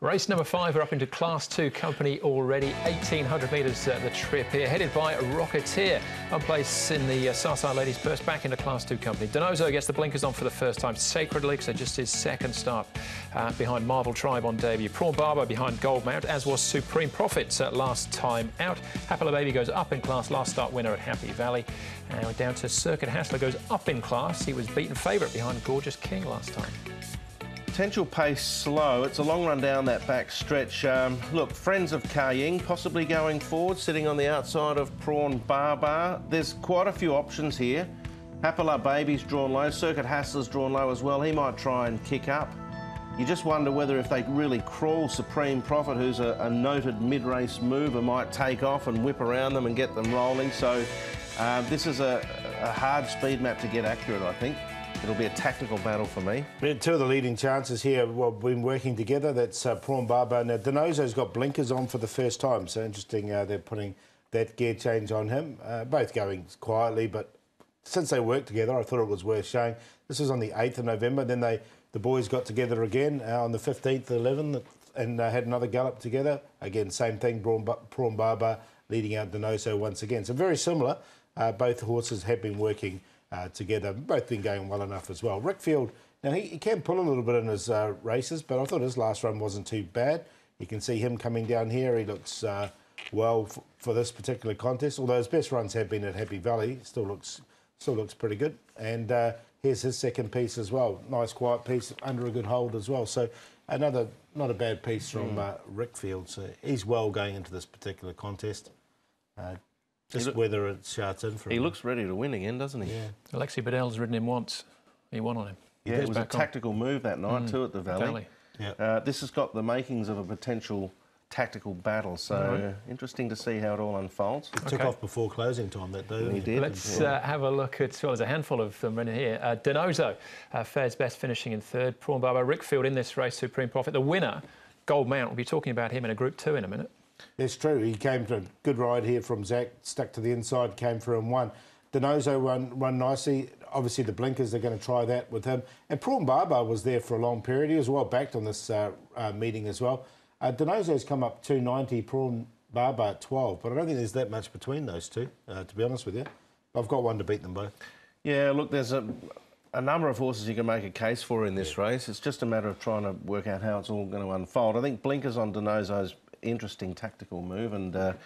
Race number 5, we're up into Class 2 company already. 1,800 metres the trip here, headed by Rocketeer. One place in the Sarside Ladies Purse, back into Class 2 company. Donoso gets the blinkers on for the first time. Sacred Elixir just his second start behind Marvel Tribe on debut. Prawn Barber behind Gold Mount, as was Supreme Profits last time out. Happy Baby goes up in class, last start winner at Happy Valley. And we're down to Circuit Hassler, goes up in class. He was beaten favourite behind Gorgeous King last time. Potential pace slow. It's a long run down that back stretch. Look, Friends of Ka Ying possibly going forward, sitting on the outside of Prawn Barbar. There's quite a few options here. Happy Baby's drawn low. Circuit Hassler's drawn low as well. He might try and kick up. You just wonder whether if they really crawl, Supreme Profit, who's a noted mid-race mover, might take off and whip around them and get them rolling. So this is a hard speed map to get accurate, I think. It'll be a tactical battle for me. Two of the leading chances here, well, been working together. That's Prawn Barber. Now, Donoso's got blinkers on for the first time, so interesting they're putting that gear change on him. Both going quietly, but since they worked together, I thought it was worth showing. This was on the 8th of November. Then the boys got together again on the 15th, 11th, and had another gallop together. Again, same thing, Prawn Barber leading out Donoso once again. So very similar. Both horses have been working together, both been going well enough as well. Rickfield, now he can pull a little bit in his races, but I thought his last run wasn't too bad. You can see him coming down here. He looks well for this particular contest, although his best runs have been at Happy Valley. Still looks pretty good. And here's his second piece as well. Nice quiet piece under a good hold as well. So another not a bad piece from Rickfield. So he's well going into this particular contest. Just whether it charts in for him. He looks ready to win again, doesn't he? Yeah. Alexi Bedell's ridden him once. He won on him. Yeah, it was a tactical move that night too at the Valley. Yeah. This has got the makings of a potential tactical battle, so interesting to see how it all unfolds. It took off before closing time that day. He did. Let's have a look at, well, there's a handful of them in here. Donoso fares best, finishing in third. Prawn Barber, Rickfield in this race, Supreme Profit. The winner, Gold Mount. We'll be talking about him in a Group 2 in a minute. That's true. He came to a good ride here from Zach, stuck to the inside, came through and won. Donoso run nicely. Obviously, the blinkers, they're going to try that with him. And Prawn Barber was there for a long period. He was well backed on this meeting as well. Donoso's come up 290, Prawn Barber at 12, but I don't think there's that much between those two, to be honest with you. I've got one to beat them both. Yeah, look, there's a number of horses you can make a case for in this race. It's just a matter of trying to work out how it's all going to unfold. I think blinkers on Donoso's interesting tactical move, and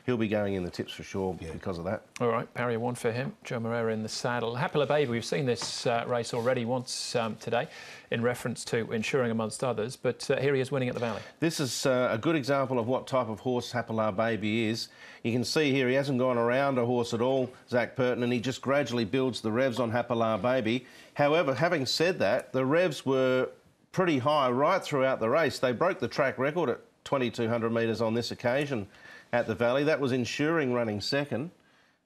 he'll be going in the tips for sure because of that. All right, barrier one for him. Joe Moreira in the saddle. Happy Baby, we've seen this race already once today in reference to insuring amongst others, but here he is winning at the Valley. This is a good example of what type of horse Happy Baby is. You can see here he hasn't gone around a horse at all, Zach Purton, and he just gradually builds the revs on Happy Baby. However, having said that, the revs were pretty high right throughout the race. They broke the track record at 2,200 metres on this occasion at the Valley. That was Ensuring running second,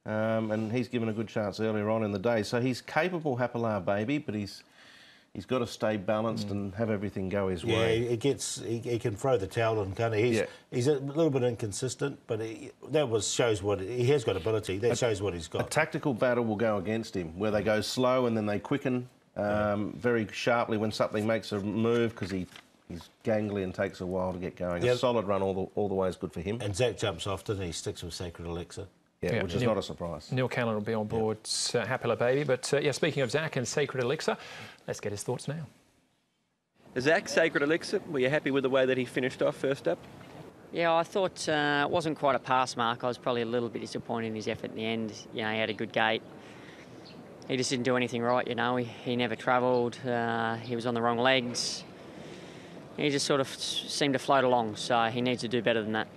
and he's given a good chance earlier on in the day. So he's capable, Happy Baby, but he's got to stay balanced and have everything go his way. Yeah, he can throw the towel in, can't he? He's a little bit inconsistent, but shows what he has got ability. That shows what he's got. A tactical battle will go against him, where they go slow and then they quicken very sharply when something makes a move, because he's gangly and takes a while to get going. A solid run all the way is good for him. And Zach jumps off, doesn't he? Sticks with Sacred Elixir. Yeah, which is not a surprise. Neil Callan will be on board Happy Baby. But, speaking of Zach and Sacred Elixir, let's get his thoughts now. Zach, Sacred Elixir, were you happy with the way that he finished off first up? Yeah, I thought it wasn't quite a pass mark. I was probably a little bit disappointed in his effort in the end. You know, he had a good gate. He just didn't do anything right, you know. He never travelled. He was on the wrong legs. He just sort of seemed to float along, so he needs to do better than that.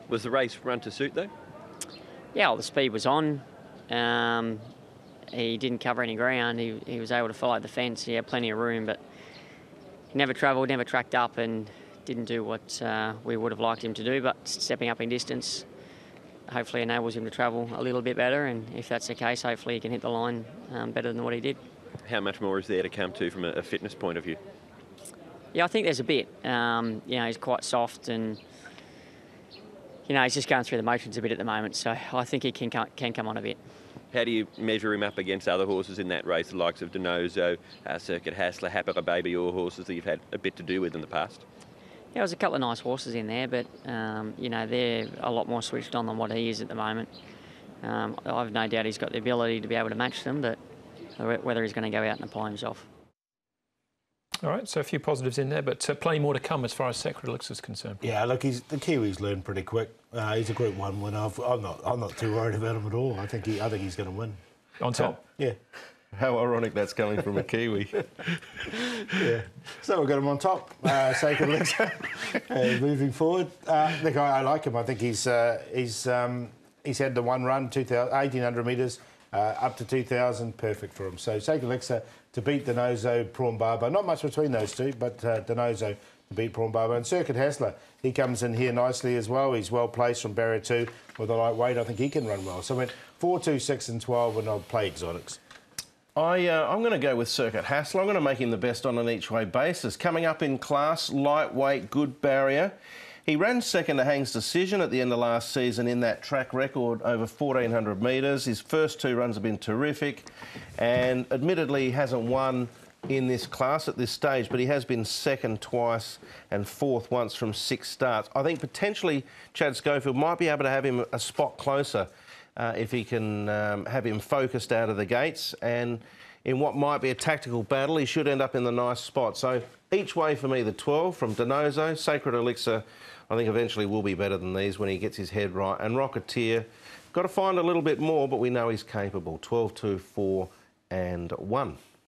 Was the race run to suit, though? Yeah, well, the speed was on. He didn't cover any ground. He was able to follow the fence. He had plenty of room, but he never travelled, never tracked up, and didn't do what we would have liked him to do. But stepping up in distance hopefully enables him to travel a little bit better, and if that's the case, hopefully he can hit the line better than what he did. How much more is there to come to from a fitness point of view? Yeah, I think there's a bit. You know, he's quite soft, and you know, he's just going through the motions a bit at the moment. So I think he can come on a bit. How do you measure him up against other horses in that race, the likes of Donoso, Circuit Hassler, Happy Baby, or horses that you've had a bit to do with in the past? Yeah, there was a couple of nice horses in there, but, you know, they're a lot more switched on than what he is at the moment. I've no doubt he's got the ability to be able to match them, but whether he's going to go out and apply himself. All right, so a few positives in there, but plenty more to come as far as Sacred Elixir is concerned. Yeah, look, the Kiwis learn pretty quick. He's a Group 1 winner. I'm not too worried about him at all. I think he's going to win. On top? Yeah. How ironic that's coming from a Kiwi. Yeah. So we've got him on top, Sacred Elixir. Moving forward, look, I like him. I think he's had the one run, 1,800 metres, up to 2,000, perfect for him. So Sacred Elixir to beat Denozo, Prawn Barber. Not much between those two, but Denozo to beat Prawn Barber. And Circuit Hassler, he comes in here nicely as well. He's well placed from barrier 2 with a lightweight. I think he can run well. So I went 4, 2, 6 and 12 and I'll play exotics. I'm going to go with Circuit Hassler. I'm going to make him the best on an each-way basis. Coming up in class, lightweight, good barrier. He ran second to Hang's Decision at the end of last season in that track record over 1,400 metres. His first 2 runs have been terrific, and admittedly he hasn't won in this class at this stage, but he has been second twice and fourth once from 6 starts. I think potentially Chad Schofield might be able to have him a spot closer if he can have him focused out of the gates, and in what might be a tactical battle, he should end up in the nice spot. So each way for me, the 12 from Denozo. Sacred Elixir, I think eventually will be better than these when he gets his head right. And Rocketeer, got to find a little bit more, but we know he's capable. 12, 2, 4 and 1.